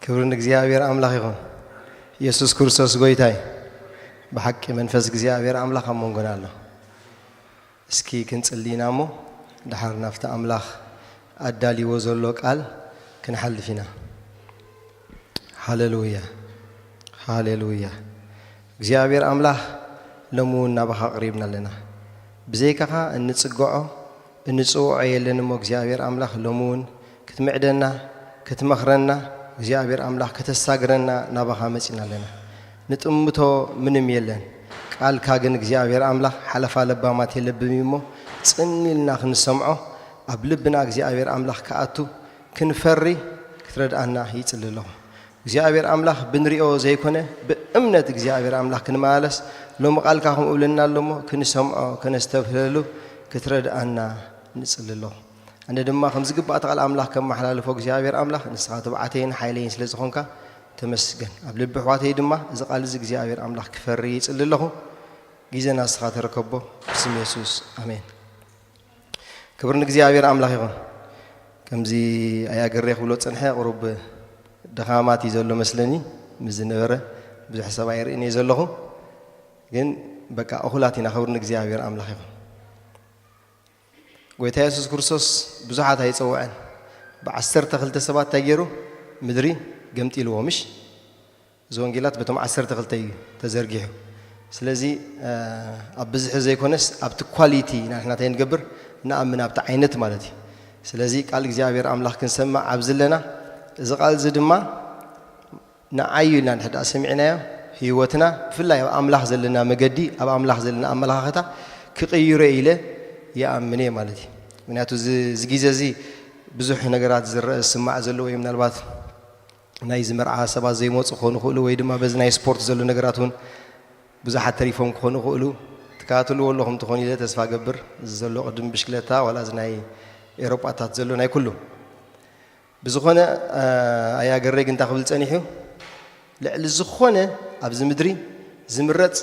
ክብርን እግዚአብሔር አምላክ ይሁን ኢየሱስ ክርስቶስ ጎይታይ በሐቅ መንፈስ እግዚአብሔር አምላክ አሞንጎናል እስኪ ክንጽልይናሞ ደሃር ናፍታ አምላክ አዳሊ ወዘሎ ቃል ክንሐልፊና ሃሌሉያ ሃሌሉያ እግዚአብሔር አምላክ ለሙና በሐቅሪብና ለና بزيكها النصقعه النصوع يلنمو እግዚአብሔር አምላክ ለሙን ክትመዕደና ክትመخرنا እግዚአብሔር አምላክ ከተሳግረና ናባኻ መጽናለና ንጥምቶ ምንም የለን ቃል ካገን እግዚአብሔር አምላክ ሐለፋ ለባማት የለብሚሞ ጽንልና ክንሰምዖ አብልብና እግዚአብሔር አምላክ ካአቱ ክንፈሪ ክትረዳና ይጽልለው እግዚአብሔር አምላክ ብንሪኦ ዘይኮነ በእምነት እግዚአብሔር አምላክ ክንማለስ ሎም ቃል ካኹም እብለና ለሞ ክንሰምዖ ከነስተፍለሉ ክትረዳና ንጽልለው أنا دم خمس جبات على أملاك كم محلال فوق جابر أملاك نسخات بعتين حيلين سلزخونك تمسجن قبل بحواتي دم إذا قال زج جابر أملاك فريس اللي له جيزنا نسخات ركبه بسم يسوع آمين كبرنا جابر أملاك يغن كم زي أيا جريخ ولوت سنحة قرب دخامات يزلوا مسلني مزنورة بحسب عير إني يزلهم جن بقى أخلاتنا خبرنا جابر أملاك يغن ويتا يسوع كرسوس بزحات هاي سوائن بعشر تخلت سبات تجيرو مدري قمت له مش زونجيلات بتوم عشر تخلت تزرقيه سلزي أبزح زي كونس أبت كواليتي نحن تين قبر نأمن أبت عينت مالتي سلزي قال جزابير أملاك كنسمع عبزلنا إذا قال زد ما نعيلنا نحد أسمعنا هيوتنا في الله أملاك زلنا مجدي أب أملاك زلنا أملاكها كغيره إله يا أمني مالتي من هاتو زجيزي بزح نجارات زر السماع زلوا من البات نايز مرعى سبا زي موت خونه خلوا ويدما بزناي سبورت زلوا نجاراتون بزح تريفهم خونه خلوا تكاتلوا والله هم تخوني لا تسفى جبر زلوا قدم بشكلتها ولا زناي أوروبا تزلوا ناي كله بزخونة أيا جريج أنت قبل تانيحو لا الزخونة أبز مدري زمرت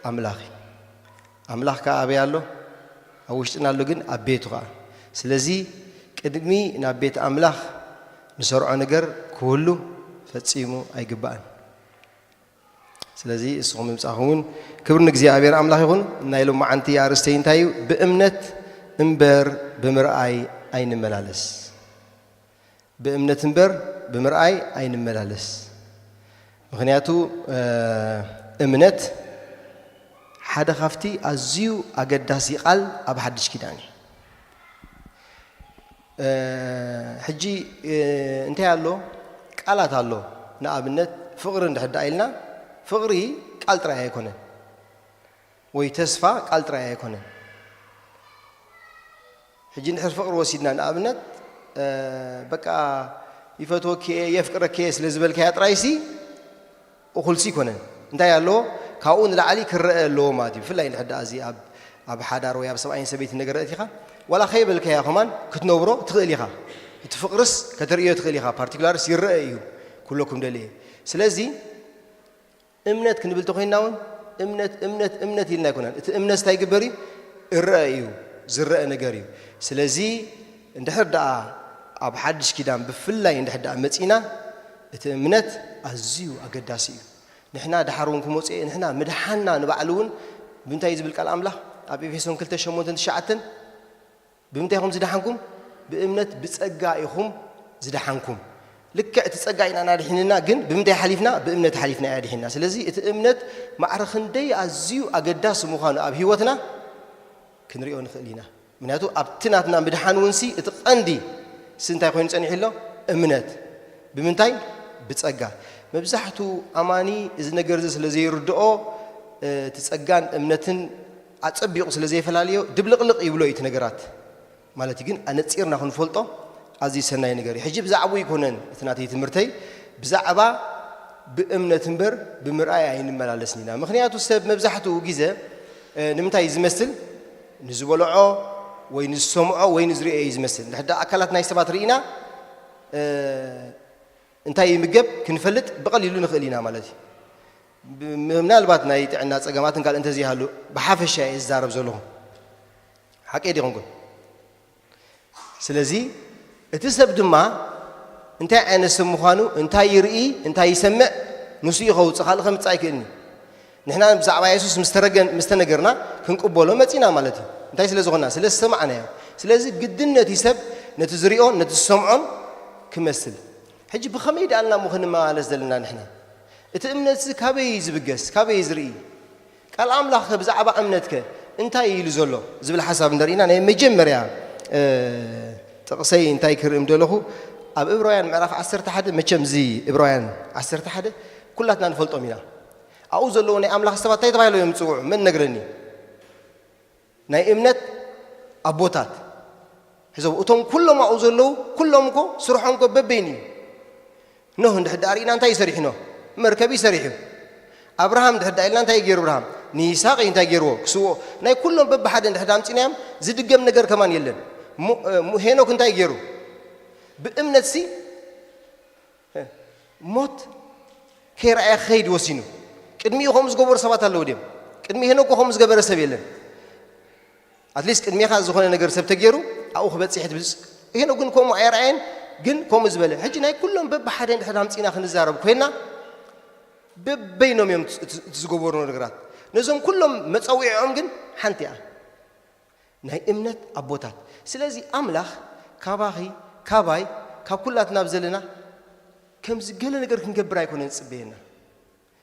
أملاخ كأبي الله أوشتنا لجن أبيتها سلزي كدمي نبيت أملاخ نسرع نجر كله فتسيمو أي جبان سلزي الصوم مساهون كبرنا جزء أبير أملاخ يكون نايلو مع أنتي أرستين تايو بأمنة إمبر بمرأي أين ملالس بأمنة إمبر بمرأي أين ملالس مخنياتو أمنة حدا خفتي أزيو أقداسي قال أب حدش كداني حجي انتهى له قالت له نأبنت فقر عند عيلنا فقري قال ترى يكونه ويتسفى قال ترى يكونه حجي نحر فقر وسيدنا نأبنت بقى يفتوك يفكرك كيس لزبلك يا ترايسي وخلصي كونه انتهى له كاون لعلي كرأ لو مادي في الليل حد أزي أب حدار ويا بسبعين سبيت النجارتها ولا خيب لك يا خمان كتنورو تغليها تفقرس كتريو تغليها بارتيكولارس يرأيو كلكم دليل سلازي إمنت كنبل تخين ناون إمنت يلنا كنا إمنت تايجبري الرأيو زرق نجاريو سلازي عند حد أب حدش كدام بفلا عند حد متينا إمنت أزيو أقداسيو نحنا دحرون كموت إيه نحنا مدحنا نبعلون بمتى يزبل كلام الله أبي فيسون كل تشمون تنشعتن بمتى هم زدحنكم بإمنة بتسقائهم زدحنكم لك تسقائنا نادحيننا جن بمتى حليفنا بإمنة حليفنا نادحيننا سلزي إمنة معرخندي أزيو أقداس مخان أبي هوتنا كنريون خلينا من هاتو أبتناتنا مدحان ونسي إتقندي سنتاي خوين تسأني حلو إمنة بمتى بتسقى مبزحتو أماني إذا نجرز سلزي ردؤه تسجان أمنتن أتصبيق سلزي فلاليو دبلق يبلو يتنجرات مالتي جن أنا تصير ناخن فلطة عزيز سنة نجاري حجب زعبوي يكونن اثناتي تمرتي بزعبا بأمنة بر بمرأي عين ملالسنينا مخنياتو السبب مبزحتو جيزة نمتى يزمثل نزولعه وين السمعه وين زري يزمثل لحد أكلتنا يسبات رينا انتهي مجب كنفلت بقليلو نخلينا مالتي من البات نايت عنا تسقامات قال انت زي هالو بحافش شيء الزارب زلهم حكي دي غنقول سلازي اتسب دما እንታይ ዓይነት ሰብ ምዃኑ እንታይ ይርኢ እንታይ ይሰምዕ ንሱ ይኸውፅ ካልእ ከምፅእ ኣይክእልኒ ንሕና ብዛዕባ ኢየሱስ ምስተነገርና ክንቅበሎ መፂና ማለት እዩ እንታይ ስለ ዝኾንና ስለ ዝሰማዕናዮ ስለዚ ግድነት ይሰብ ነቲ ዝሪኦን ነቲ ዝሰምዖን ክመስል ሕጂ ብኸመይ ደኣልና ሞ ክንመላለስ ዘለና ንሕና እቲ እምነት ካበይ ዝብገስ ካበይ ዝርኢ ቃል ኣምላኽ ብዛዕባ እምነትከ እንታይ ኢሉ ዘሎ ዝብል ሓሳብ ንሪኢና ናይ መጀመርያ ጥቕሰይ እንታይ ክርኢ ደለኹ ኣብ ዕብራውያን ምዕራፍ 11 መቸም እዚ ዕብራውያን 11 ኩላትና ንፈልጦም ኢና ኣብኡ ዘለዉ ናይ ኣምላኽ ሰባት እንታይ ተባሂሎም እዮም ዝፅውዑ መን ነግረኒ ናይ እምነት ኣቦታት ሕዘቡ እቶም ኩሎም ኣብኡ ዘለዉ ኩሎም እኮ ስርሖም እኮ በበይን እዩ ኖህ እንድሕዳር ኢና እንታይ ይሰሪሕ ኖህ መርከብ ይሰሪሑ ኣብርሃም እንድሕዳ ኢልና እንታይ ገይሩ ኣብርሃም ንይስሐቅ እንታይ ገይርዎ ክስውኦ ናይ ኩሎም በብሓደ እንድሕዳ ኣምፂናዮም ዝድገም ነገር ከማን የለን ሄኖክ እንታይ ገይሩ ብእምነት ሲ ሞት ከይረኣየ ክኸይድ ወሲኑ ቅድሚኡ ከምኡ ዝገበሩ ሰባት ኣለዉ ድዮም ቅድሚ ሄኖክ ከምኡ ዝገበረ ሰብ የለን ኣትሊስት ቅድሚኻ ዝኾነ ነገር ሰብ ተገይሩ ኣብኡ ክበፂሕ ትብልፅ ሄኖክ ግን ከምኡ ኣይረኣየን ግን ከምኡ ዝበለ ሕጂ ናይ ኩሎም በብሓደ እንድሕዳ ኣምፂና ክንዛረብ ኮይና በበይኖም እዮም ዝገበሩ ነገራት ነዞም ኩሎም መፀዊዖም ግን ሓንቲ እያ ናይ እምነት ኣቦታት ስለዚ ኣምላኽ ካባኺ ካባይ ካብ ኩላትና ዘለና ከምዚ ገለ ነገር ክንገብር ኣይኮነን ዝፅበየና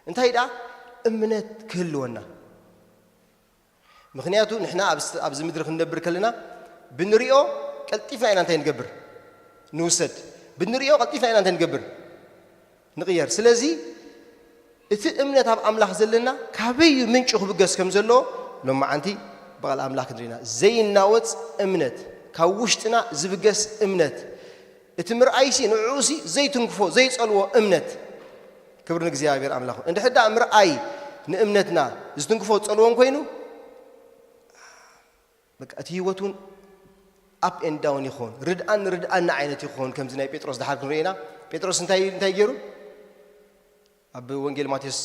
እንታይ ደኣ እምነት ክህልወና ምክንያቱ ንሕና ኣብዚ ምድሪ ክንነብር ከለና ብንሪኦ ቀልጢፍና ኢና እንታይ ንገብር ንውሰድ ብንሪኦ ቀልጢፍና ኢና እንታይ ንገብር ንቕየር ስለዚ እቲ እምነት ኣብ ኣምላኽ ዘለና ካበይ ምንጩ ክብገስ ከም ዘለዎ ሎማዓንቲ በቓል ኣምላኽ ንሪኢና ዘይናወፅ እምነት ካብ ውሽጥና ዝብገስ እምነት እቲ ምርኣይሲ ንዕኡሲ ዘይትንክፎ ዘይፀልዎ እምነት ክብሪ ንእግዚኣብሔር ኣምላኽ እንድሕዳ ምርኣይ ንእምነትና ዝትንክፎ ፀልዎን ኮይኑ በቃ እቲ ህይወቱን ኣፕ ኤንድ ዳውን ይኾን ርድኣና ዓይነት ይኾን ከምዚ ናይ ጴጥሮስ ድሓር ክንሪኢና ጴጥሮስ እንታይ ገይሩ ኣብ ወንጌል ማቴዎስ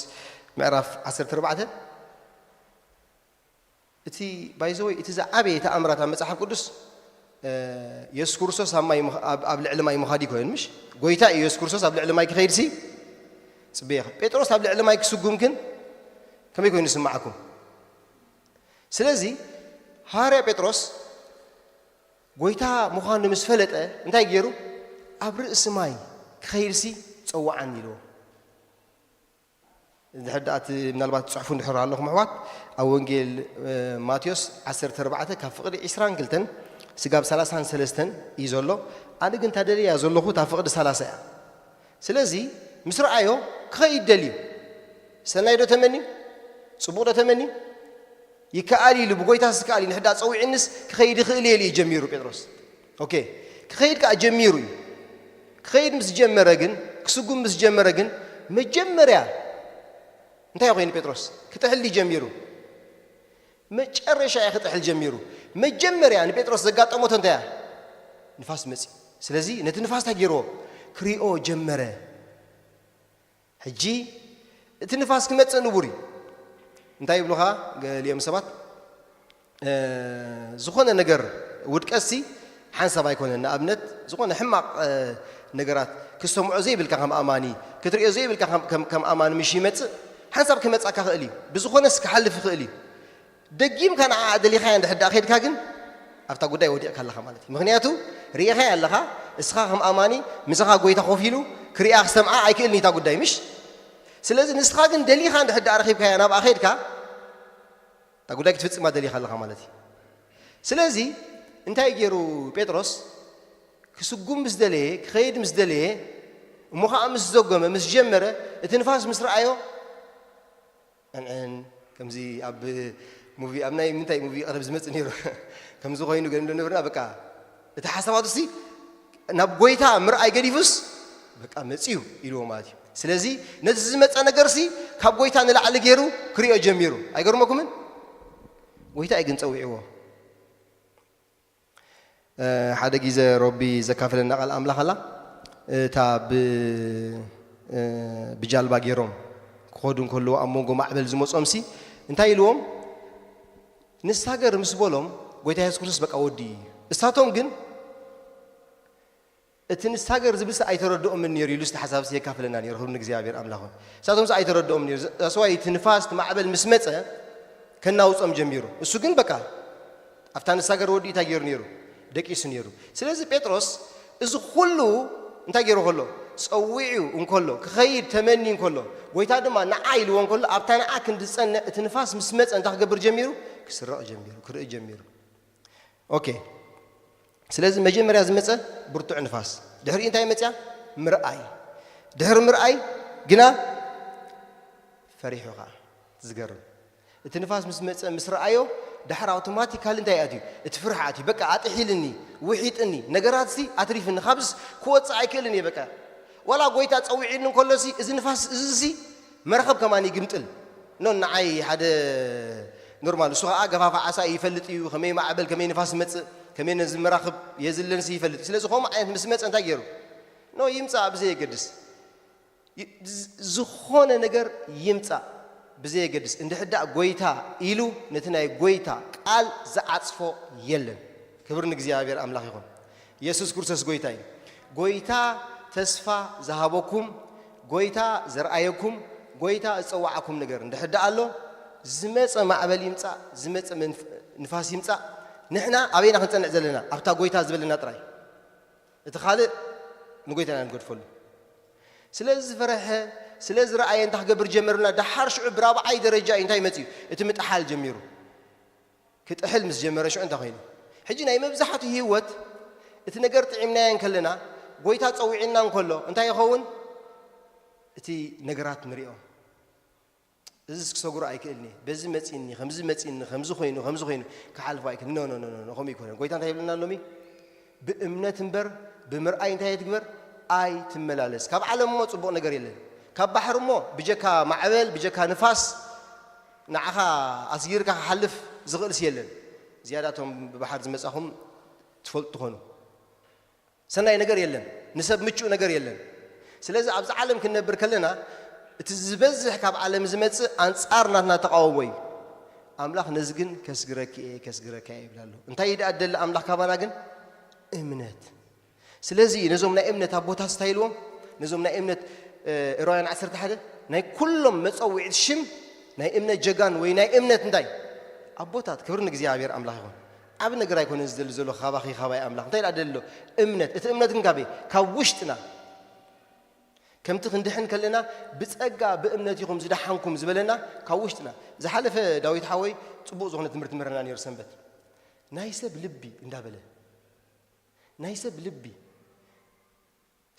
ምዕራፍ 14 እቲ ባይዘወይ እቲ ዝዓበየ ተኣምራት ኣብ መፅሓፍ ቅዱስ ኢየሱስ ክርስቶስ ኣብ ልዕሊ ማይ ምኻድ ይኮይን ምሽ ጎይታ ኢየሱስ ክርስቶስ ኣብ ልዕሊ ማይ ክኸይድ ሲ ፅበየኸ ጴጥሮስ ኣብ ልዕሊ ማይ ክስጉም ግን ከመይ ኮይኑ ይስማዓኩም ስለዚ ሃዋርያ ጴጥሮስ ጎይታ ምዃኑ ምስ ፈለጠ እንታይ ገይሩ ኣብ ርእሲ ማይ ክኸይድ ሲ ፀዋዓን ኢልዎ ድሕዳእቲ ምናልባት ፅሑፉ እንድሕር ኣለኹም ኣሕዋት ኣብ ወንጌል ማቴዎስ 14 ካብ ፍቕዲ 22 ስጋብ 33 እዩ ዘሎ ኣነ ግን ታደልያ ዘለኹ ካብ ፍቕዲ 30 እያ ስለዚ ምስ ረኣዮ ክኸይድ ደልዩ ሰናይ ዶ ተመኒ ፅቡቕ ዶ ተመኒ ይከኣል ኢሉ ብጎይታ ዝከኣል እዩ ንሕዳ ፀዊዕንስ ክኸይድ ይኽእል እየ ኢሉ ጀሚሩ ጴጥሮስ ኦኬ ክኸይድ ከዓ ጀሚሩ እዩ ክኸይድ ምስ ጀመረ ግን ክስጉም ምስ ጀመረ ግን መጀመርያ እንታይ ኮይኑ ጴጥሮስ ክጥሕል ጀሚሩ መጨረሻ ክጥሕል ጀሚሩ መጀመርያ ንጴጥሮስ ዘጋጠሞት እንታይ እያ ንፋስ መፂ ስለዚ ነቲ ንፋስ ታገይርዎ ክሪኦ ጀመረ ሕጂ እቲ ንፋስ ክመፅእ ንቡር እዩ እንታይ ይብሉኻ ገሊኦም ሰባት ዝኾነ ነገር ውድቀሲ ሓንሳብ ኣይኮነን ንኣብነት ዝኾነ ሕማቕ ነገራት ክሰምዖ ዘይብልካ ከም ኣማኒ ክትሪኦ ዘይብልካ ከም ኣማኒ ምሽ ይመፅእ ሓንሳብ ክመፃካ ክእል እዩ ብዝኾነስ ክሓልፍ ይኽእል እዩ ደጊምካ ንዓ ደሊኻያ እንድሕዳእ ኸይድካ ግን ኣብታ ጉዳይ ወዲቕካ ኣለኻ ማለት እዩ ምክንያቱ ርኢኻያ ኣለኻ እስኻ ከም ኣማኒ ምስኻ ጎይታ ኮፍ ኢሉ ክሪኣ ክሰምዓ ኣይክእልኒ እታ ጉዳይ ምሽ ስለዚ ንስኻ ግን ደሊኻ እንድሕዳእ ረኺብካያ ናብኣ ኸይድካ እታ ጉዳይ ክትፍፅማ ደሊኻ ኣለኻ ማለት እዩ ስለዚ እንታይ ገይሩ ጴጥሮስ ክስጉም ምስ ደለየ ክኸይድ ምስ ደለየ እሞ ከዓ ምስ ዘጎመ ምስ ጀመረ እቲ ንፋስ ምስ ረኣዮ እንዕን ከምዚ ኣብ ሙቪ ኣብ ናይ ምንታይ ሙቪ ቀረብ ዝመፅእ ነይሩ ከምዚ ኮይኑ ገንዶ ነብርና በቃ እቲ ሓሳባቱ ሲ ናብ ጎይታ ምርኣይ ገዲፉስ በቃ መፅዩ ኢልዎ ማለት እዩ ስለዚ ነዚ ዝመፀ ነገር ሲ ካብ ጎይታ ንላዕሊ ገይሩ ክሪኦ ጀሚሩ ኣይገርመኩምን ጎይታ ግን ፀዊዕዎ ሓደ ግዜ ረቢ ዘካፈለና ቃል ኣምላኽ ኣላ እታ ብጃልባ ገይሮም ክኸዱ እንከለዉ ኣብ መንጎ ማዕበል ዝመፆም ሲ እንታይ ኢልዎም ንሳገር ምስ በሎም ጎይታ ኢየሱስ ክርስቶስ በቃ ወዲ እዩ እሳቶም ግን اتنستاغر زبس ايتردؤم من نير يلست حساب سي كافلنا نير هون እግዚአብሔር አምላክ ሳቶም አይተረደውም ነር አስዋይ ትንፋስ ማዕበል ምስመጸ ከናውጾም ጀምሩ እሱ ግን በቃ አፍታንሳገር ወዲ ታገር ነሩ ደቂስ ነሩ ስለዚህ ጴጥሮስ እዚ ሁሉ እንታገሩ ሁሉ ጸውዒው እንኮሎ ከኸይድ ተመኒ እንኮሎ ጎይታ ድማ ንዓይል ወንኮሎ አብታና አክንድ ጸነ ትንፋስ ምስመጸ እንታ ከገብር ጀምሩ ክስራቅ ጀምሩ ክርኢ ጀምሩ ኦኬ ስለዚህ መጀመሪያ ዝመጸ ብርቱዕ ንፋስ ድሕሪ እንታይ መጽያ ምርአይ ድሕሪ ምርአይ ግና ፈሪሑኻ ዝገርም እቲ ንፋስ ምስ መጸ ምስ ረአዮ ድሕሪ አውቶማቲካሊ እንታይ ኣትዩ እቲ ፍርሕ ኣትዩ በቃ ኣጥሒልኒ ውሒጥኒ ነገራት ሲ ኣትሪፍኒ ካብስ ክወጽእ ኣይክእልን እየ በቃ ወላ ጎይታ ጸዊዒኒ እንከሎሲ እዚ ንፋስ እዚ መርኸብ ከማን ይግምጥል ንዓይ ሓደ ኖርማል እሱ ከዓ ገፋፋ ዓሳ ይፈልጥ እዩ ከመይ ማዕበል ከመይ ንፋስ መጽእ ከመይ ነዚ መራኸብ የዝለን ሲ ይፈልጥ ስለዚ ኸም ዓይነት ምስ መጸ እንታይ ገይሩ ኖ ይምጻእ ብዘይ የገድስ ዝኾነ ነገር ይምጻእ ብዘይ የገድስ እንድሕዳእ ጎይታ ኢሉ ነቲ ናይ ጎይታ ቃል ዝዓጽፎ የለን ክብር ንእግዚአብሔር አምላክ ይኹን ኢየሱስ ክርስቶስ ጎይታ እዩ ጎይታ ተስፋ ዝሃበኩም ጎይታ ዘርአየኩም ጎይታ ዝጸዋዓኩም ነገር እንድሕዳእ ኣሎ ዝመጸ ማዕበል ይምጻእ ዝመጸ ንፋስ ይምጻእ ንሕና አበይና ክንጸንዕ ዘለና ኣብታ ጎይታ ዝበለና ጥራይ እቲ ካልእ ንጎይታና ንገድፈሉ ስለዚ ዝፈረሐ ስለዚ ረአየ እንታይ ክገብር ጀመርና ዳሓር ሽዑ ብራብዓይ ደረጃ እንታይ መጽዩ እቲ ምጥሓል ጀሚሩ ክጥሕል ምስ ጀመረ ሽዑ እንታይ ኮይኑ ሕጂ ናይ መብዛሕቱ ህይወት እቲ ነገር ጥዒምናዮ ከለና ጎይታ ጸዊዕና እንከሎ እንታይ ይኸውን እቲ ነገራት ንሪኦ እዚ ክሰጉሩ ኣይክእልኒ በዚ መጽኒ ከምዚ መጽኒ ከምዚ ኮይኑ ክሓልፍ ኣይክእል ኖ ከም ይኮነ ጎይታ እንታይ ይብለና ሎሚ ብእምነት እምበር ብምርአይ እንታይ ትግበር ኣይ ትመላለስ ካብ ዓለም ሞ ጽቡቕ ነገር የለን ካብ ባሕር ሞ ብጀካ ማዕበል ብጀካ ንፋስ ንዓኻ ኣስጊርካ ክሓልፍ ዝኽእልስ የለን ዝያዳቶም ብባሕር ዝመጻኹም ትፈልጡ ትኾኑ ሰናይ ነገር የለን ንሰብ ምቹእ ነገር የለን ስለዚ ኣብዚ ዓለም ክንነብር ከለና እቲ ዝበዝሕ ካብ ዓለም ዝመጽእ ኣንጻር ናትና ተቃወሞ እዩ ኣምላኽ ነዚ ግን ከስግረካ ይብላሉ እንታይ ይደኣደለ ኣምላኽ ካባና ግን እምነት ስለዚ ነዞም ናይ እምነት ኣቦታት ስታይልዎም ነዞም ናይ እምነት ዕብራውያን 11 ናይ ኩሎም መጸውዒት ሽም ናይ እምነት ጀጋን ወይ ናይ እምነት እንታይ ኣቦታት ክብር ንእግዚአብሔር አምላክ ይኹን ኣብ ነገር ኣይኮነን ዝደሊ ዘሎ ካባኺ ካባይ ኣምላኽ እንታይ ይደኣደለ እምነት እቲ እምነት ግን ካብ ውሽጥና ከምቲ ክንድሕን ከለና ብጸጋ በእምነት ይኹም ዝደሓንኩም ዝበለና ካብ ውሽጥና ዝሓለፈ ዳዊት ሓወይ ጽቡቕ ዝኾነ ትምህርቲ መረና ነይሩ ሰንበት ናይ ሰብ ልቢ እንዳበለ ናይ ሰብ ልቢ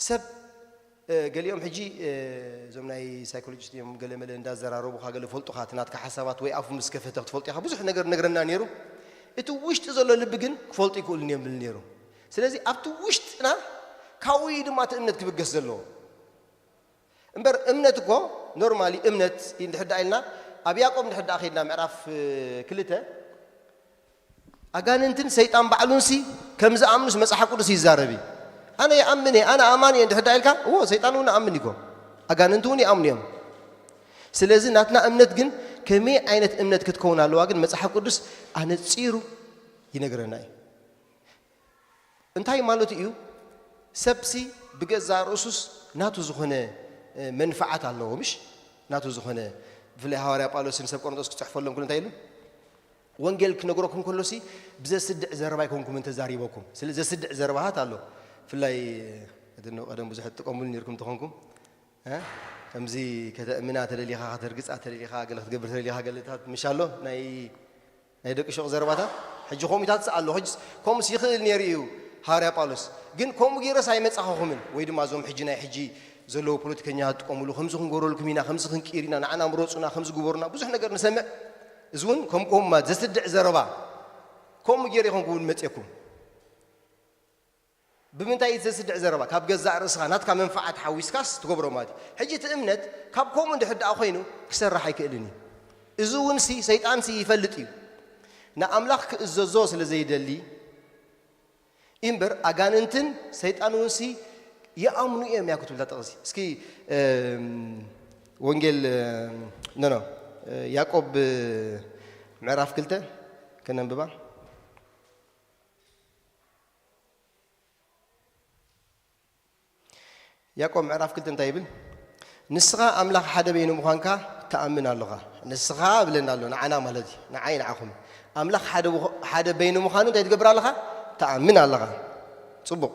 ሰብ ገሊኦም ሕጂ ዞም ናይ ሳይኮሎጂስት እዮም ገለመለ እንዳዘራረቡ ካገለ ፈልጡኻ ትናትካ ሓሳባት ወይ ኣፉ ምስ ከፈተ ክትፈልጡ ኢኻ ብዙሕ ነገር ነግረና ነይሩ እቲ ውሽጢ ዘሎ ልቢ ግን ክፈልጡ ይክእሉ የብል ነይሩ ስለዚ ኣብቲ ውሽጥና ካብኡ ድማ እቲ እምነት ክብገስ ዘለዎ እምበር እምነት እኮ ኖርማሊ እምነት እንድሕዳ ኢልና ኣብ ያዕቆብ እንድሕዳ ኸይድና ምዕራፍ 2 ኣጋንንትን ሰይጣን ባዕሉንሲ ከም ዝኣምኑስ መጽሓፍ ቅዱስ ይዛረቢ ኣነ ይኣምን ኣነ ኣማን እንድሕዳ ኢልካ ሰይጣን እውን ኣምን ይኮ ኣጋንንት እውን ይኣምኑ እዮም ስለዚ ናትና እምነት ግን ከመይ ዓይነት እምነት ክትከውን ኣለዋ ግን መጽሓፍ ቅዱስ ኣነጺሩ ይነግረና እዩ እንታይ ማለት እዩ ሰብሲ ብገዛ ርእሱስ ናቱ ዝኾነ መንፈዓት ኣለዎ ምሽ ናቱ ዝኾነ ብፍላይ ሐዋርያ ጳውሎስን ሰብ ቆሮንቶስ ክጽሕፈሎም ኩሉ እንታይ ኢሉ ወንጌል ክነግረኩም ከሎሲ ብዘስድዕ ዘረባ ይኮንኩም እንተዛሪበኩም ስለዚ ዘስድዕ ዘረባሃት ኣሎ ብፍላይ እድነው ቀደም ብዙሕ ትጥቀሙሉ ነርኩም ተኾንኩም ከምዚ ከተእምና ተደሊኻ ከተርግጻ ተደሊኻ ገለ ክትገብር ተደሊኻ ገለታት ምሻሎ ናይ ደቂ ሾቕ ዘረባታት ሕጂ ኮሚታት ኣሎ ሕጂ ከምስ ይኽእል ነይሩ እዩ ሐዋርያ ጳውሎስ ግን ከምኡ ገይረስ ኣይመጻኸኹምን ወይ ድማ ዞም ሕጂ ናይ ሕጂ ዘለዎ ፖለቲከኛታት ጥቀሙሉ ከምዚ ክንገብረልኩም ኢና ከምዚ ክንቂርና ንዓና ምሮፁና ከምዚ ግበሩና ብዙሕ ነገር ንሰምዕ እዚ እውን ከምኡም ዘስድዕ ዘረባ ከምኡ ገይረ ኢኹም ክውን መፅኩም ብምንታይ ዘስድዕ ዘረባ ካብ ገዛእ ርእስኻ ናትካ መንፈዓት ሓዊስካስ ትገብሮ ማለት ሕጂ እቲ እምነት ካብ ከምኡ እንድሕዳእ ኮይኑ ክሰርሕ ኣይክእልን እዩ እዚ እውን ሰይጣን ይፈልጥ እዩ ንኣምላኽ ክእዘዞ ስለ ዘይደሊ እምበር ኣጋንንትን ሰይጣን እውን يأمنوا إيه ما كتب لا تغزي سكي وانجيل نو يعقوب معرف كلته كنا ببا ያዕቆብ ምዕራፍ 2 እንታይ ይብል ንስኻ ኣምላኽ ሓደ በይኑ ምዃንካ ተኣምን ኣለኻ ንስኻ ብለና ኣሎ ንዓና ማለት እዩ ንዓይ ንዓኹም ኣምላኽ ሓደ በይኑ ምዃኑ እንታይ ትገብር ኣለኻ ተኣምን ኣለኻ ጽቡቕ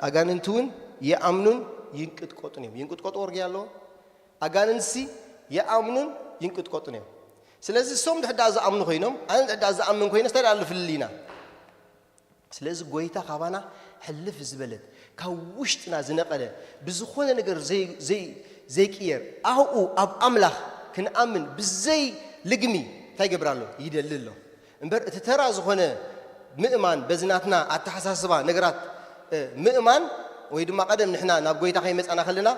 ኣጋንንቲ እውን የኣምኑን ይንቅጥቆጡን እዮም ይንቅጥቆጡ ወርጊ ኣለዎ ኣጋንንሲ የኣምኑን ይንቅጥቆጡን እዮም ስለዚ እሶም ድሕዳ ዝኣምኑ ኮይኖም ኣነ ድሕዳ ዝኣምን ኮይነ ስታይ ኣልፍልሊና ስለዚ ጎይታ ካባና ሕልፍ ዝበለት ካብ ውሽጥና ዝነቐለ ብዝኾነ ነገር ዘይቅየር ኣብኡ ኣብ ኣምላኽ ክንኣምን ብዘይ ልግሚ እንታይ ገብር ኣሎ ይደሊ ኣሎ እምበር እቲ ተራ ዝኾነ ምእማን በዝናትና ኣተሓሳስባ ነገራት ምእማን ወይ ድማ ቀደም ንሕና ናብ ጎይታ ከይመፃና ከለና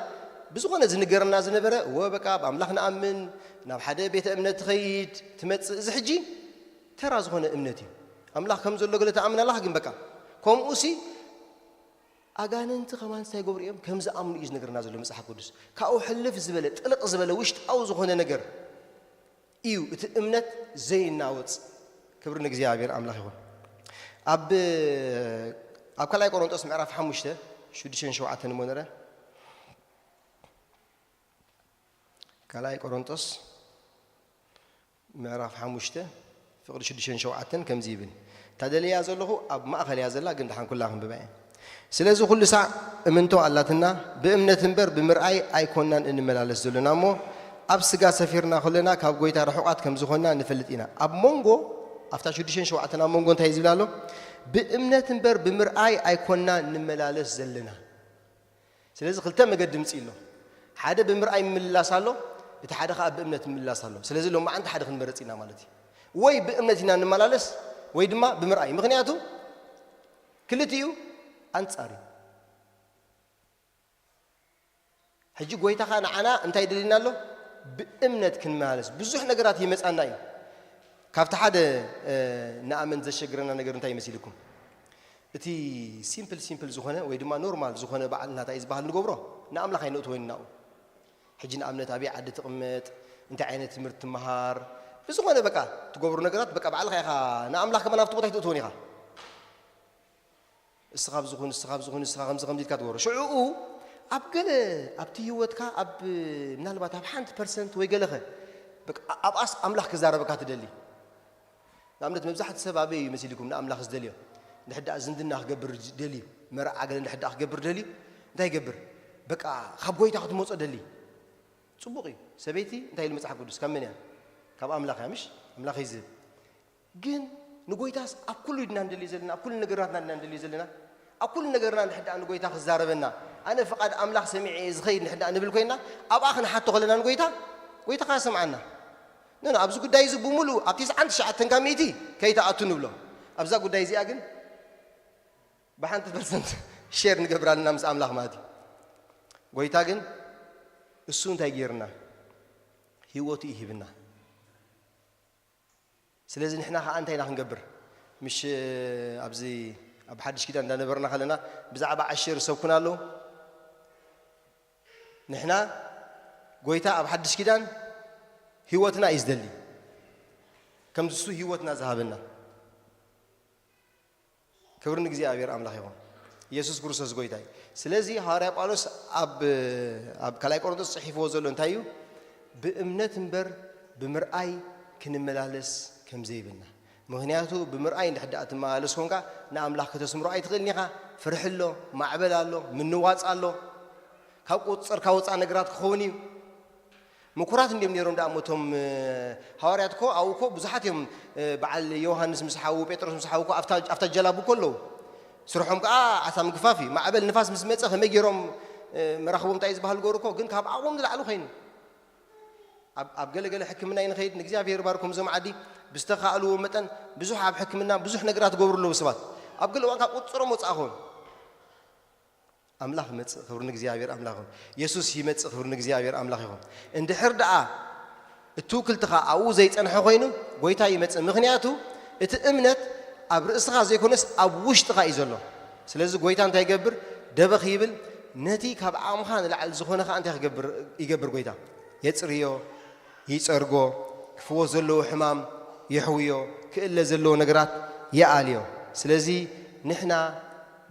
ብዝኾነ ዝንገረና ዝነበረ ወበቃ ብኣምላኽ ንኣምን ናብ ሓደ ቤተ እምነት ትኸይድ ትመፅእ እዚ ሕጂ ተራ ዝኾነ እምነት እዩ ኣምላኽ ከም ዘሎ ገለ ተኣምን ኣለኻ ግን በቃ ከምኡሲ ኣጋንንቲ ከማን እንታይ ገብሩ እዮም ከም ዝኣምኑ እዩ ዝነገርና ዘሎ መፅሓፍ ቅዱስ ካብኡ ሕልፍ ዝበለ ጥልቕ ዝበለ ውሽጣዊ ዝኾነ ነገር እዩ እቲ እምነት ዘይናወፅ ክብሪ ንእግዚኣብሔር ኣምላኽ ይኹን ኣብ ካልኣይ ቆሮንጦስ ምዕራፍ 5 6-7 ሞነረ ካልኣይ ቆሮንጦስ ምዕራፍ 5 ፍቕዲ 6-7 ከምዚ ይብል ታደልያ ዘለኹ ኣብ ማእኸል እያ ዘላ ግን ድሓን ኩላ ክንብባ እየ ስለዚ ኩሉ ሳዕ እምንቶ ኣላትና ብእምነት እምበር ብምርኣይ ኣይኮናን እንመላለስ ዘለና እሞ ኣብ ስጋ ሰፊርና ከለና ካብ ጎይታ ርሑቓት ከም ዝኾንና ንፈልጥ ኢና ኣብ መንጎ ኣብታ 6-7 ኣብ መንጎ እንታይ ዝብል ኣሎ ብእምነት እምበር ብምርኣይ ኣይኮናን እንመላለስ ዘለና ስለዚ ክልተ መገዲ ምፂ ኣሎ ሓደ ብምርኣይ ምምላስ ኣሎ እቲ ሓደ ከዓ ብእምነት ምምላስ ኣሎ ስለዚ ሎማዓንቲ ሓደ ክንመረፅ ኢና ማለት እዩ ወይ ብእምነት ኢና እንመላለስ ወይ ድማ ብምርኣይ ምክንያቱ ክልቲኡ አንጻሪ ሕጂ ጎይታኻ ንዓና እንታይ ደሊና ኣሎ ብእምነት ክንመላለስ ብዙሕ ነገራት ይመፃና እዩ ካብቲ ሓደ ንኣመን ዘሸግረና ነገር እንታይ ይመስልኩም እቲ ሲምፕል ዝኾነ ወይ ድማ ኖርማል ዝኾነ በዓል እናታይ ዝበሃል ንገብሮ ንኣምላኽ ኣይንእትወይን ናኡ ሕጂ ንኣብነት ኣብይ ዓዲ ትቕመጥ እንታይ ዓይነት ትምህርቲ ትመሃር ብዝኾነ በቃ ትገብሩ ነገራት በቃ በዓልኻ ኢኻ ንኣምላኽ ከመ ናብቲ ቦታ ይትእትወን ኢኻ እስኻ ብዝኹን ከምዚ ኢልካ ትገብሮ ሽዑኡ ኣብ ገለ ኣብቲ ህይወትካ ኣብ ምናልባት ኣብ 1% ወይ ገለኸ ኣብኣስ ኣምላኽ ክዛረበካ ትደሊ ንኣብነት መብዛሕቲ ሰብ ኣበይ ይመስልኩም ንኣምላኽ ዝደልዮ ንሕዳእ ዝንድና ክገብር ደልዩ መርዓ ገለ ንሕዳእ ክገብር ደልዩ እንታይ ይገብር በቃ ካብ ጎይታ ክትመፆ ደሊ ጽቡቕ እዩ ሰበይቲ እንታይ ኢሉ መፅሓፍ ቅዱስ ካብ መን እያ ካብ ኣምላኽ እያ ምሽ ኣምላኽ ይዝብ ግን ንጎይታስ ኣብ ኩሉ ድና እንደልዩ ዘለና ኣብ ኩሉ ነገራትና እንደልዩ ዘለና ኣብ ኩሉ ነገርና ንሕዳእ ንጎይታ ክዛረበና ኣነ ፍቓድ ኣምላኽ ሰሚዐ ዝኸይድ ንሕዳእ ንብል ኮይና ኣብኣ ክንሓቶ ከለና ንጎይታ ኸ ሰምዓና ኣብዚ ጉዳይ እዚ ብሙሉ ኣብ 99 ካብ ሚእቲ ከይተኣቱ ንብሎ ኣብዛ ጉዳይ እዚኣ ግን ብ1% ሼር ንገብራልና ምስ ኣምላኽ ማለት እዩ ጎይታ ግን እሱ እንታይ ጌርና ህይወቱ ይሂብና ስለዚ ንሕና ከዓ እንታይ ኢና ክንገብር ምሽ ኣብዚ ኣብ ሓድሽ ኪዳን እንዳነበርና ከለና ብዛዕባ ዓሽር ሰብኩና ኣለዉ ንሕና ጎይታ ኣብ ሓድሽ ኪዳን ህይወትና እዩ ዝደሊ ከምዚ እሱ ህይወትና ዝሃበና ክብሪ ንእግዚኣብሔር ኣምላኽ ይኹን ኢየሱስ ክርስቶስ ጎይታ እዩ ስለዚ ሐዋርያ ጳውሎስ ኣብ ካልኣይ ቆሮንጦስ ጽሒፍዎ ዘሎ እንታይ እዩ ብእምነት እምበር ብምርኣይ ክንመላለስ ከም ዘይብልና ምክንያቱ ብምርኣይ እንድሕዳእ ትመላለስ ኮንካ ንኣምላኽ ከተስምሮ ኣይትኽእልኒ ኢኻ ፍርሕ ኣሎ ማዕበል ኣሎ ምንዋፅ ኣሎ ካብ ቁፅር ካብ ወፃእ ነገራት ክኸውን እዩ ምኩራት እንዲም ነይሮም ዳእሞቶም ሐዋርያት ኮ ኣብኡ ኮ ብዙሓት እዮም በዓል ዮሃንስ ምስ ሓዉ ጴጥሮስ ምስ ሓዉ ኮ ኣብታ ጀላቡ ኮ ኣለዉ ስርሖም ከዓ ዓሳ ምግፋፍ እዩ ማዕበል ንፋስ ምስ መፀ ከመይ ገይሮም መራኽቦም እንታይ ዝበሃል ገይሩ ኮ ግን ካብ ዓቕሞም ዝላዕሉ ኮይኑ ኣብ ገለገለ ሕክምና ይንኸይድ ንእግዚኣብሔር ባርኩም ዞም ዓዲ ብዝተኻእልዎ መጠን ብዙሕ ኣብ ሕክምና ብዙሕ ነገራት ገብሩ ኣለዉ ሰባት ኣብ ገለ እዋን ካብ ቁፅሮም ወፃእኹም ኣምላኽ መፅእ ክብሪ ንእግዚኣብሔር ኣምላኽ ይኹን ኢየሱስ ይመፅእ ክብሪ ንእግዚኣብሔር ኣምላኽ ይኹን እንድሕር ደኣ እትውክልትኻ ኣብኡ ዘይፀንሐ ኮይኑ ጎይታ ይመፅእ ምክንያቱ እቲ እምነት ኣብ ርእስኻ ዘይኮነስ ኣብ ውሽጥኻ እዩ ዘሎ ስለዚ ጎይታ እንታይ ይገብር ደበኽ ይብል ነቲ ካብ ዓቕምኻ ንላዕሊ ዝኾነኻ እንታይ ይገብር ጎይታ የፅርዮ ይፀርጎ ክፍወስ ዘለዎ ሕማም የሕውዮ ክእለ ዘለዎ ነገራት የኣልዮ ስለዚህ ንሕና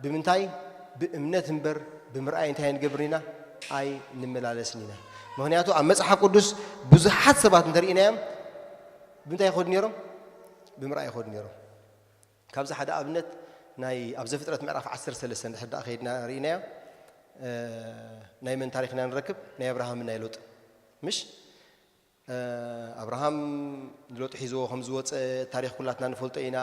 ብምንታይ ብእምነት እምበር ብምርኣይ እንታይ ንገብርና ኣይ ንመላለስኒና ምክንያቱ ኣብ መጽሓፍ ቅዱስ ብዙሓት ሰባት እንተርኢናዮም ብምንታይ ይኸዱ ነይሮም ብምርኣይ ይኸዱ ነይሮም ካብዚ ሓደ ኣብነት ናይ ኣብ ዘፍጥረት ምዕራፍ 13 ድሕዳ ኸይድና ርኢናዮ ናይ መን ታሪክና ንረክብ ናይ አብርሃም ናይ ሎጥ ምሽ አብርሃም ሎጥ ሒዞ ከም ዝወፀ ታሪክ ኩላትና ንፈልጦ ኢና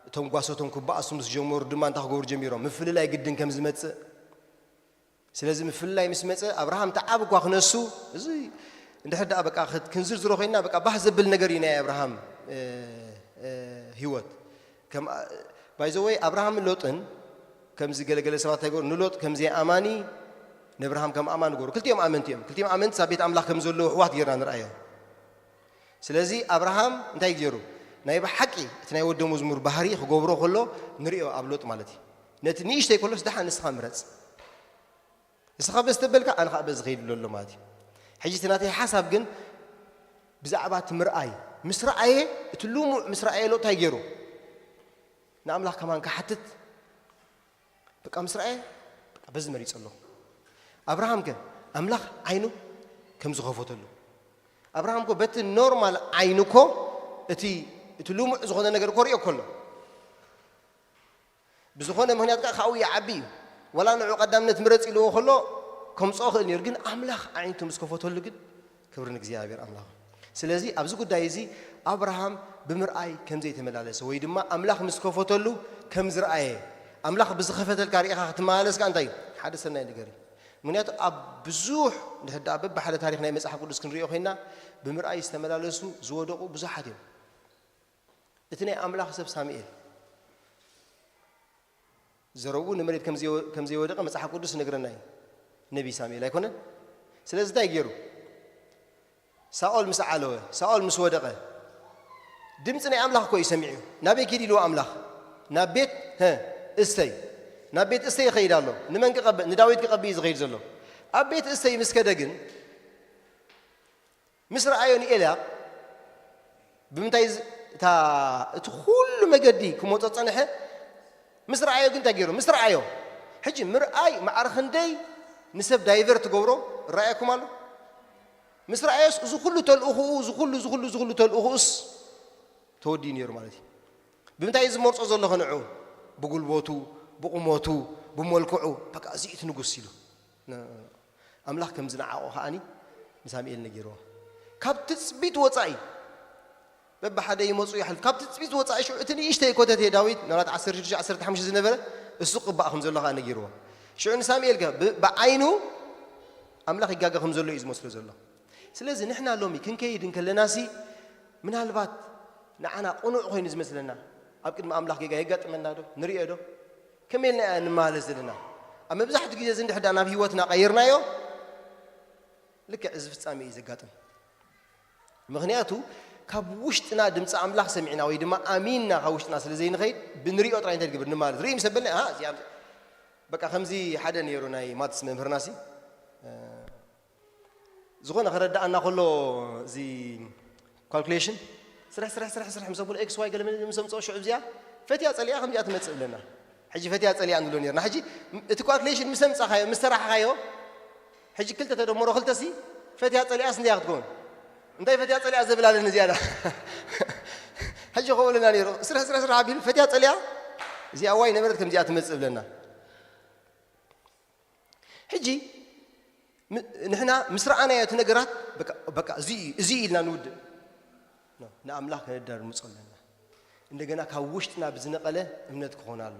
እቶም ጓሶቶም ክባኣሱ ምስ ጀመሩ ድማ እንታይ ክገብሩ ጀሚሮም ምፍልላይ ግድን ከም ዝመጽእ ስለዚ ምፍልላይ ምስ መጸ አብርሃም ተዓብ እኳ ክነሱ እዚ እንድሕዳ በቃ ክንዝርዝሮ ኮይና በቃ ባህ ዘብል ነገር ኢና አብርሃም ህይወት ከም ባይዘወይ አብርሃም ሎጥን ከምዚ ገለገለ ሰባት ታይጎር ንሎጥ ከምዚ አማኒ ነብርሃም ከም አማን ጎሩ ክልቲኦም አመንቲኦም ክልቲኦም አመንት ሳቤት አምላክ ከም ዘሎ ህዋት ጌርና ንርአዮ ስለዚ አብርሃም እንታይ ገይሩ ናይ በሐቂ እቲ ናይ ወደ መዝሙር ባህሪ ክገብሮ ከሎ ንሪኦ ኣብ ሎጥ ማለት እዩ ነቲ ንእሽተይ ከሎስ ደሓ ንስኻ ምረጽ ንስኻ በስተበልካ ኣነ ከዓ በዚ ኸይድ ኣሎ ማለት እዩ ሕጂ እቲ ናተይ ሓሳብ ግን ብዛዕባ እቲ ምርኣይ ምስ ረኣየ እቲ ልሙዕ ምስ ረኣየ ሎጥ እንታይ ገይሩ ንኣምላኽ ከማን ክሓትት በቃ ምስ ረኣየ በዚ መሪፅ ኣሎ አብርሃም ከ አምላኽ ዓይኑ ከም ዝኸፈተሉ አብርሃም ኮ በቲ ኖርማል ዓይኑ ኮ እቲ ልሙዕ ዝኾነ ነገር ኮሪኦ ከሎ ብዝኾነ ምክንያት ከዓ ካብኡ ይዓቢ እዩ ወላ ንዑ ቀዳምነት ምረፅ ኢልዎ ከሎ ከምፅኦ ክእል ነይሩ ግን አምላኽ ዓይነቱ ምስ ከፈተሉ ግን ክብሪ ንእግዚአብሔር አምላኽ ስለዚ ኣብዚ ጉዳይ እዚ አብርሃም ብምርኣይ ከም ዘይተመላለሰ ወይ ድማ አምላኽ ምስ ከፈተሉ ከም ዝረኣየ አምላኽ ብዝኸፈተልካ ሪኢኻ ክትመላለስካ እንታይ ሓደ ሰናይ ነገር እዩ ምክንያቱ ኣብ ብዙሕ ንሕዳ በብሓደ ታሪክ ናይ መጽሓፍ ቅዱስ ክንሪኦ ኮይና ብምርኣይ ዝተመላለሱ ዝወደቁ ብዙሓት እዮም እቲ ናይ አምላኽ ሰብ ሳሙኤል ዘረቡ ንመሬት ከም ዘይወደቀ መጽሓፍ ቅዱስ ነግረና እዩ ነቢ ሳሙኤል ኣይኮነን ስለዚ እንታይ ገይሩ ሳኦል ምስ ዓለወ ሳኦል ምስ ወደቀ ድምፂ ናይ አምላኽ ኮ ይሰሚዑ ናበይ ከይድ ኢልዎ አምላኽ ናብ ቤት እስተይ ናብ ቤት እስተይ ይኸይድ ኣሎ ንመን ክቐብእ ንዳዊት ክቐብእ እዩ ዝኸይድ ዘሎ ኣብ ቤት እስተይ ምስ ከደ ግን ምስ ረኣዮ ንኤልያብ ብምንታይ እቲ ኩሉ መገዲ ክመፆ ፀንሐ ምስ ረኣዮ ግን እንታይ ገይሩ ምስ ረኣዮ ሕጂ ምርኣይ ማዕረ ክንደይ ንሰብ ዳይቨር ትገብሮ ረኣየኩም ኣሎ ምስ ረኣዮስ እዚ ኩሉ ተልእኹኡ እዚ ኩሉ ተልእኹኡስ ተወዲኡ ነይሩ ማለት እዩ ብምንታይ ዝመርፆ ዘሎ ንዑ ብጉልበቱ ብቁመቱ ብመልክዑ በቃ እዚ እቲ ንጉስ ኢሉ አምላኽ ከም ዝነዓቆ ከዓኒ ንሳሙኤል ነጊርዎ ካብ ትፅቢት ወፃኢ በብሓደ ይመፁ ይሓልፍ ካብ ትፅቢት ወፃኢ ሽዑ እቲ ንእሽተይ ኮተት ዳዊት ናብራት 16-15 ዝነበረ እሱ ቅባእ ከም ዘሎ ከዓ ነጊርዎ ሽዑ ንሳሙኤል ብዓይኑ አምላኽ ይጋገ ከም ዘሎ እዩ ዝመስሎ ዘሎ ስለዚ ንሕና ሎሚ ክንከይድ ከለናሲ ምናልባት ንዓና ቁኑዕ ኮይኑ ዝመስለና ኣብ ቅድሚ አምላኽ ጌጋ የጋጥመና ዶ ንሪኦ ዶ ከመይ ኢልና ንመላለስ ዘለና ኣብ መብዛሕትኡ ግዜ እንድሕዳ ናብ ህይወትና ቀይርናዮ ልክዕ እዚ ፍጻሜ እዩ ዘጋጥም ምክንያቱ ካብ ውሽጥና ድምፂ አምላኽ ሰሚዕና ወይ ድማ ኣሚንና ካብ ውሽጥና ስለ ዘይንኸይድ ብንሪኦ ጥራይ እንታይ ትገብር ንማለት ርኢ ምስ ኣበልና በቃ ከምዚ ሓደ ነይሩ ናይ ማትስ መምህርናሲ ዝኾነ ክረዳእና ከሎ እዚ ካልኩሌሽን ስራሕ ምስ ኣቦል ኤክስ ዋይ ገለ ምስ ኣምፅኦ ሽዑ እዚኣ ፈትያ ፀሊኣ ከምዚኣ ትመፅእ ብለና ሕጂ ፈትያ ፀሊኣ ንብሎ ነርና ሕጂ እቲ ካልኩሌሽን ምስ ኣምፃኻዮ ምስ ተራሕኻዮ ሕጂ ክልተ ተደመሮ ክልተሲ ፈትያ ፀሊኣስ እንድያ ክትከውን እንታይ ፈትያ ፀሊኣ ዘብላለን እዚኣዳ ሕጂ ከበለና ነይሩ ስራሕ ኣቢሉ ፈትያ ፀሊኣ እዚኣ ዋይ ነበረት ከምዚኣ ትመፅእ ብለና ሕጂ ንሕና ምስ ረኣናዮ እቲ ነገራት በቃ እዚ ኢልና ንውድእ ንኣምላኽ ከነዳር ምፆ ኣለና እንደገና ካብ ውሽጥና ብዝነቐለ እምነት ክኾን ኣሎ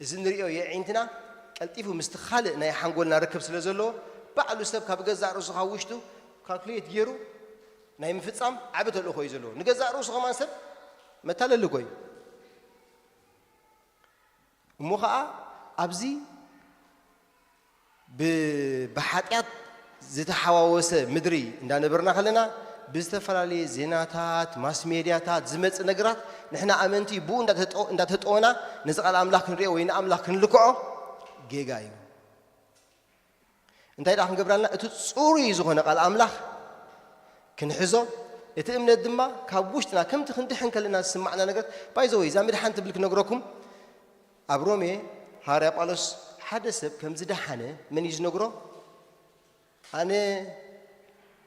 እዚ ንሪኦ የዒንትና ቀልጢፉ ምስቲ ካልእ ናይ ሓንጎልና ርክብ ስለ ዘለዎ ባዕሉ ሰብ ካብ ገዛእ ርእሱ ካብ ውሽጡ ካልኩሌት ገይሩ ናይ ምፍፃም ዓብ ተልእኮ እዩ ዘለዎ ንገዛእ ርእሱ ከማን ሰብ መታለሊ ኮዩ እሞ ከዓ ኣብዚ ብሓጢያት ዝተሓዋወሰ ምድሪ እንዳነበርና ከለና ብዝተፈላለየ ዜናታት ማስ ሜድያታት ዝመፅእ ነገራት ንሕና ኣመንቲ ብኡ እንዳተጠወና ነዚ ቃል ኣምላኽ ክንሪኦ ወይ ንኣምላኽ ክንልክዖ ጌጋ እዩ እንታይ ዳ ክንገብራልና እቲ ፅሩይ ዝኾነ ቃል ኣምላኽ ክንሕዞ እቲ እምነት ድማ ካብ ውሽጥና ከምቲ ክንድሕን ከለና ዝስማዕና ነገራት ባይዘወይ እዛ ምድሓን ትብል ክነግረኩም أبرومي هاري أبالوس حدث كم زدحانة من يزنقره أنا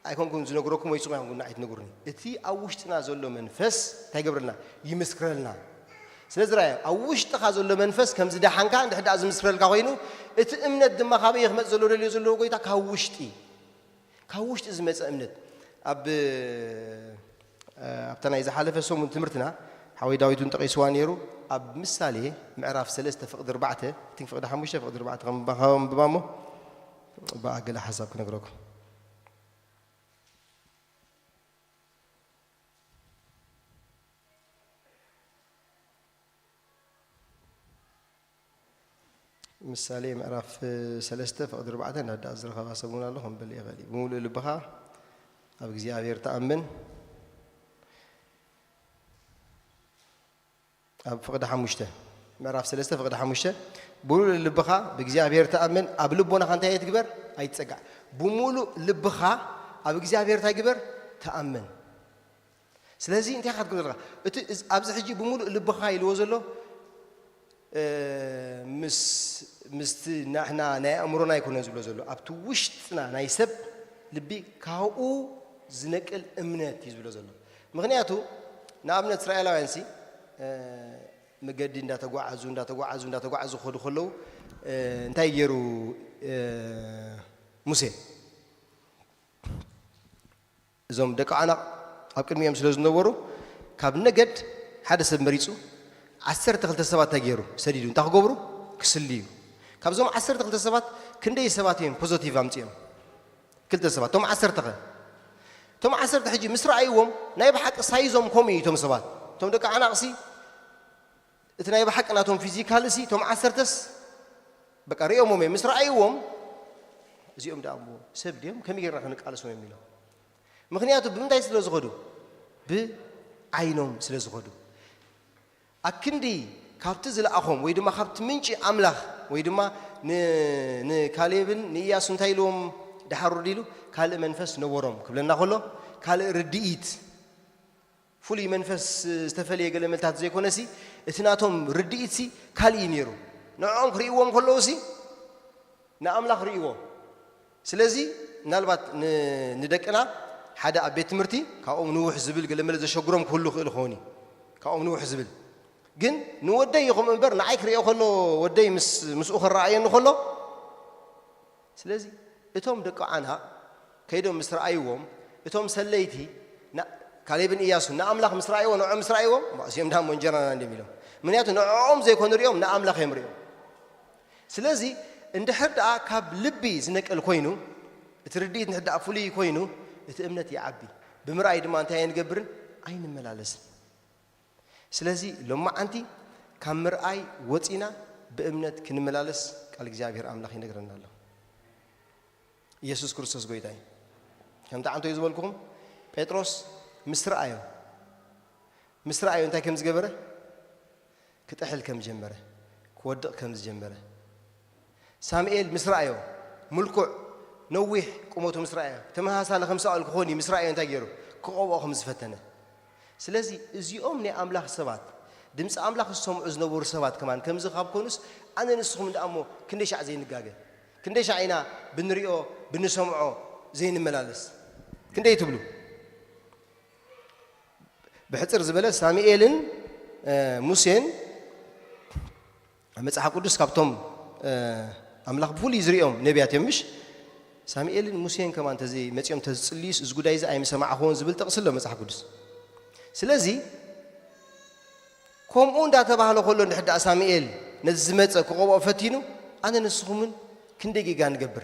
أيكون زنقركم ويسمع يقولون عيد نقرني إتي أوشتنا زلوا منفس تجبرنا يمسكرلنا سلزراي أوشت خازلوا منفس كم زدحان كان ده أزم مسكرل كوينو إت إمنت دم خابي يخمت زلوا رلي زلوا قوي تكوشتي كوشت إزمت إمنت أبتنا إذا حلف السوم تمرتنا حوي داويد تنتقي سوانيرو أب مثالي معرف سلسة فقد ربعته تنفقد حموشة فقد ربعته هم بمامه بأقل حسب كنقرأكم مثالي معرف سلسة فقد ربعته نهدا أزرخ واسبونا لهم بلي غالي بمول لبها أبغى زيادة تأمن أب فقد حموشته معرف سلسة فقد حموشته بمول لبها بجزيابير تأمن أبلبونا خانته يتكبر أيتسقع بمول لبها أبغى زيادة تكبر تأمن سلازي أنت أخذ كل رأي أبز حجي بمول لبها يلوزله مست نحنا نأمرنا يكون نزول زلوا أبتوشتنا نايسب لبي كاو زنك الأمنات يزول زلوا مغنياتو نأمنت إسرائيل وانسي مجدين دا تقعزو خلو نتايرو موسى زوم دكا أنا أبكر ميام سلوز نورو كاب نجد حدث مريسو 10 تخلت السبات تجيرو سديدون تاخجبرو كسليو كابزوم 10 تخلت السبات كندي سباتين بوزيتيف أمتيم كلت السبات توم 10 تخل توم 10 تحجي مصر أيوم نايب حق سايزوم كومي توم سبات توم دك أنا قصي إثنايب حق أنا توم فيزيكالسي توم 10 تس بكري يوم مصر أيوم زيوم دامو سبديم كم يجرا خنك على سوي ميلو مخنياتو بمتى يسلز غدو بعينهم سلز غدو أكندي كابت زل أخهم ويدما خابت منشي أملاخ ويدما كاليبن نيا سنتايلهم دحرو ديلو كال منفس نورم قبل نقوله كال رديت فولي منفس استفلي قال ملتات زي كونسي اثناتهم رديت سي كال ينيرو نعم خريوهم كله سي نأملاخ خريوهم سلازي نالبات ندكنا حدا أبيت مرتي كأم نوح زبل قال ملز شجرهم كله خلخوني كأم نوح زبل جن نودي يقوم من برنا عيك ريا خلو ودي مس أخر رعيا نخلو سلازي إتهم دقة عنها كيدهم مصر أيوم إتهم سليتي نا كاليبن إياسو نعم لخ مصر أيوم نعم مصر أيوم ما سيم دام من جرنا عندي ميلهم من ياتو نعم زي كون اليوم نعم لخ يمريم سلازي إن حد كاب لبي زنك الكوينو ترديت نحد أفولي كوينو إتأمنتي عبي بمرأي دمان تاين جبرن أين ملالس سلازي لما أنتي كمرأي وتينا بأمنت كنملالس قال إجابير أملاخي نقرنا الله يسوع كريستوس قويتاي كم تعانتوا يزولكم بطرس مصر أيون أنت كم زجبره كتأهل كم جمبره كودق كم جمبره سامئيل مصر أيون ملكو نوح قومته مصر أيون تمها سال 5 الكهوني مصر أيون تجيرو كقوة 5 فتنة سلازي إزيوم ني أملاخ سبات دمس أملاخ السوم أزنو بور سبات كمان كم زخاب كونس أنا نسخم من أمو كنديش عزين الجاجة كنديش عينا بنريو بنسمعه زين الملالس كندي تبلو بحتر زبالة سامئيلن موسين متصحاب قدس كابتوم أملاخ بفول يزريهم نبيات يمش سامئيلن موسين كمان تزي متيوم تزليس زجودايز أي مسمع هون زبل تغسله متصحاب قدس سلازي كم أون داتا بحاله كله نحد أساميل نزمت كقوة فتينو أنا نسخمن كندي جان جبر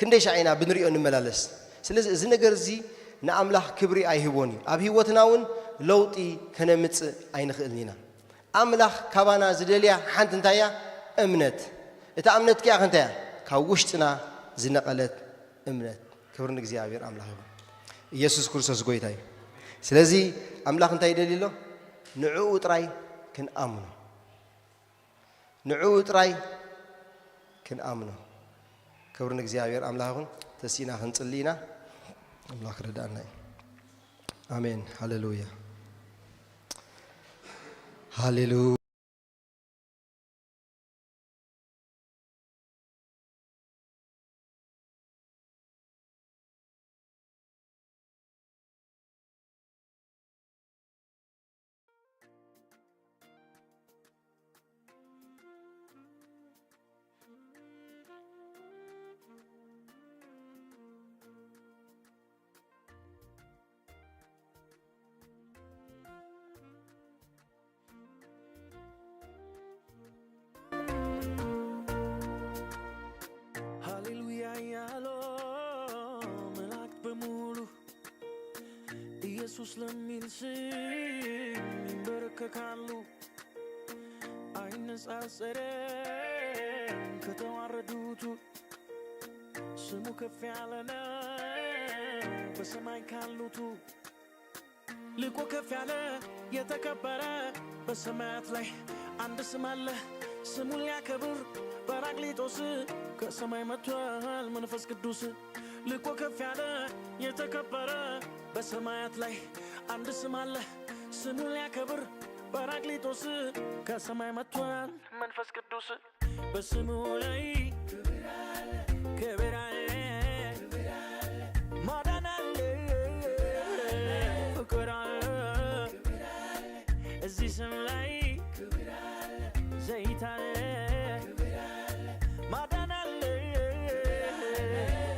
كندي شعينا بنري أن ملالس سلازي إذن جرزي نعمله كبري أي هوني أبي وتناون لوتي كنمت أين خلينا أملاخ كوانا زدليا حنت انتايا أمنت إذا أمنت كيا خنتايا كوشتنا زنقلت أمنت كبرنك زيابير أملاخ يسوع كريستوس قويتاي سلازي أملاخ انتاي دليله نعود راي كن آمنه نعود راي كن آمنه كبرنك زيابير أملاخن تسينا هنصلينا أملاخ ردانا آمين هاليلويا هاليلويا ኢየሱስ ለሚል ስም ይንበረከካሉ አይነጻጸርም ከተዋረዱት ስሙ ከፍ ያለ ነው በሰማይ ካሉት ልቆ ከፍ ያለ የተከበረ በሰማያት ላይ አንድ ስም አለ ስሙን ሊያከብር ጰራቅሊጦስ ከሰማይ መጥቷል መንፈስ ቅዱስ ልቆ ከፍ ያለ የተከበረ በሰማያት ላይ አንድ ስም አለ ስሙን ሊያከብር ጰራቅሊጦስ ከሰማይ መጥቷል መንፈስ ቅዱስ በስሙ ላይ ክብር አለ ማዳን አለ ፍቅር አለ እዚህ ስም ላይ ዘይት አለ ማዳን አለ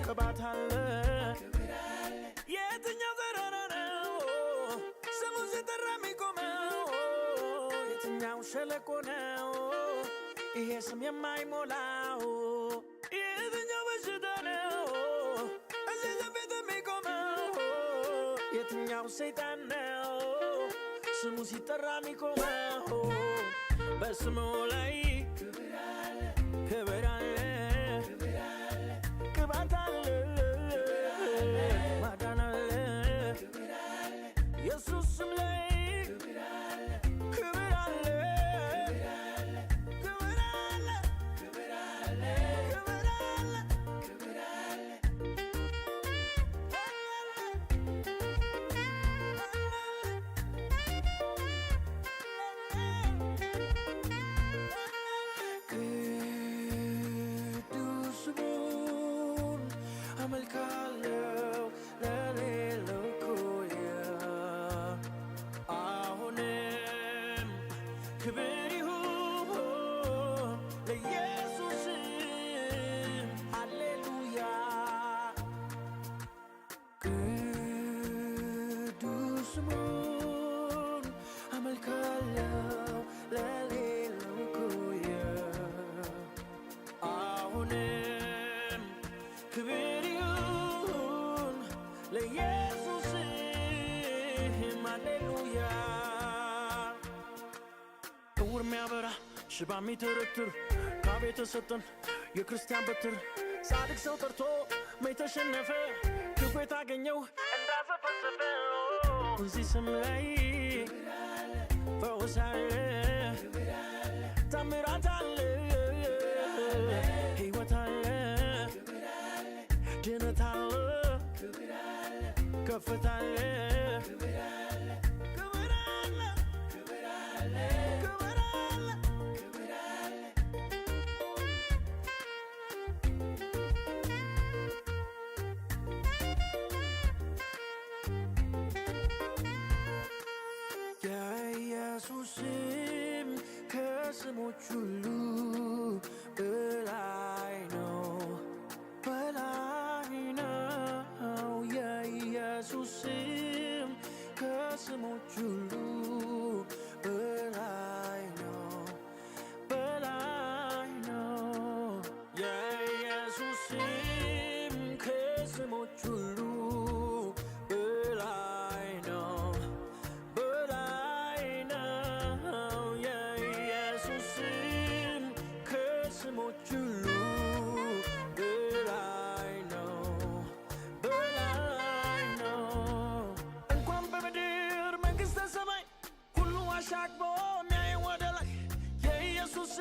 ቅባት አለ የትኛው ተራራ ነው ስሙ ሲጠራ የሚቆመው የትኛው ሸለቆ ነው ይሄ ስም የማይሞላው የትኛው በሽታ ነው እዚህ ስም ፊት የሚቆመው የትኛው ሰይጣን ነው ስሙ ሲጠራ የሚቆመው በስሙ ላይ ክብር አለ ቅባት አለ ማዳን አለ ኢየሱስ ስም ላይ ክብር አለ ክብር አለ ክብር አለ ክብር አለ ክብር አለ ቅዱስ ስሙን አመልካለሁ ለሌለው እኩያ አሁንም ክብር ይሁን ለኢየሱስ ሃሌሉያ ቅዱስ ስሙን አመልካለሁ ለሌለው እኩያ አሁንም ክብር ይሁን ለኢየሱስ ሃሌሉያ እውር የሚያበራ ሽባ የሚተረትር ካብ የተሰጠን የክርስቲያን በትር ጻድቅ ሰው ጠርቶ መች ተሸነፈ ክፉ የታገኘው እንዳዘፈሰፈ እዚህ ስም ላይ ፈውስ አለ ታምራት አለ ሕይወት አለ ድነት አለ ከፍታ አለ ክብር አለ ክብር አለ ክብር አለ ክብር አለ የኢየሱስ ስም ከስሞች ሁሉ በላይ ነው በላይ ነው የኢየሱስ ስም ከስሞች ሁሉ በላይ ነው በላይ ነው የኢየሱስ ስም ከስሞች ሁሉ በላይ ነው በላይ ነው የኢየሱስ ስም ከስሞች ሁሉ በላይ ነው በላይ ነው እንኳን በምድር መንግሥተ ሰማይ ሁሉ አሻግቦ የሚያይ ወደ ላይ የኢየሱስ